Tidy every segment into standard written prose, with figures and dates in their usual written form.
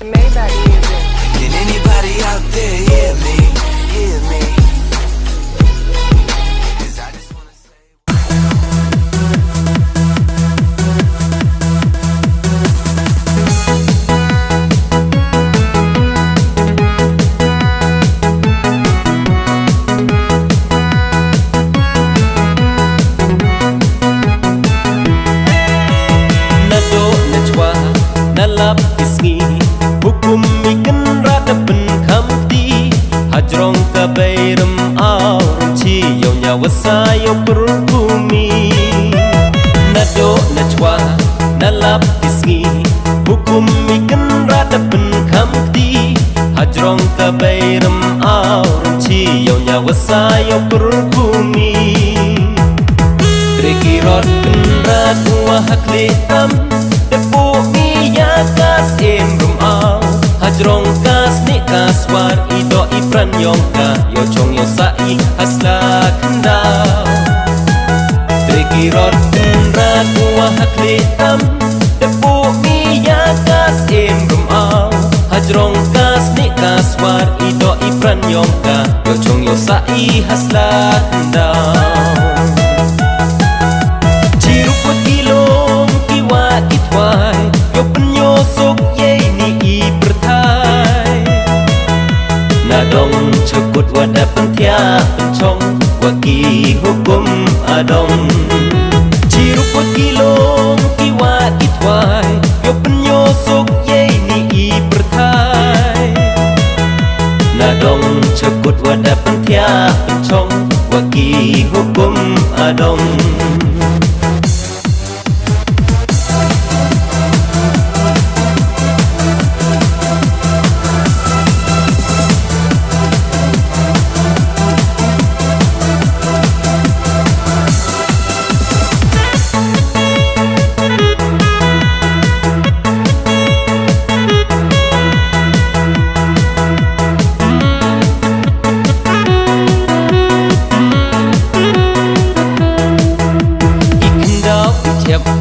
Maybach music. Can anybody out there hear me? Hear me? 'Cause I just wanna say. Nado najwa nalap isngi hukum ikan rada pen kamti hajrong kabairam aurum chi yo nyawa sayo perhumi Nado najwa nalap isngi hukum ikan rada pen kamti hajrong kabairam aurum chi yo nyawa sayo perhumi Rekirot penrat wahak letam Depo miya kas emrum au Hajrong kas ni kas war ido ipran yongka Yo chong yo sai hasla kendau Rekirot penrat wahak letam Depo miya kas emrum au Hajrong kas ni kas war ido ipran yongka Yo chong yo sai hasla kendau Kilom kiwa kitwai yo penyo sok ye ni I berthai na dong cekut wada pentia pencong waki hukum adong cirup kilom kiwa kitwai yo penyo sok ye ni I berthai na dong cekut wada pentia pencong waki hukum adong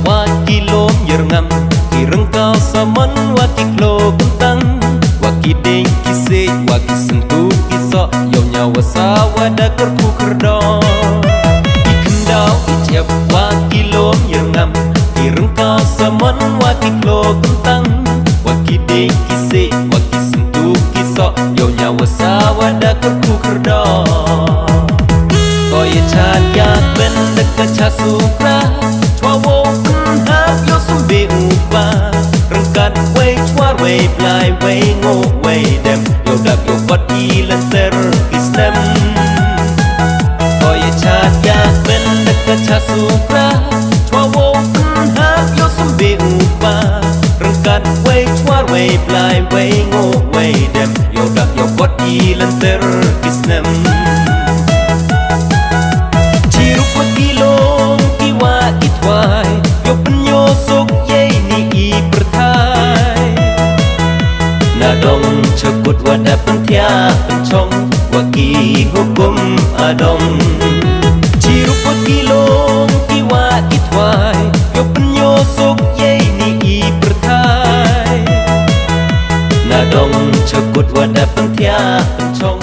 Wakilom yerngam kirengkau saman wakiklo bentang wakideng kise wakisentu kisok yo nyawa sawada kerku kerdo ikendau icep wakilom yerngam kirengkau saman wakiklo bentang wakideng kise wakisentu kisok yo nyawa sawada kerku kerdo Koye chat yak ben dekat casupra Chwawo penhap yo sumbe upa Rengkat way chwar way plai way ngo way dem Yo dak yo bat ilan ter kistem Koye chat yak ben dekat casupra Chwawo penhap yo sumbe upa Rengkat way chwar way plai way ngo way dem Yo dak yo bat ilan ter kistem Kilom kiwa kitwai yo penyo sok ye ni I berthai na dong cekut wada pentia pencong waki hukum adong cirup kilom kiwa kitwai yo penyo sok ye ni I berthai na dong cekut wada pentia pencong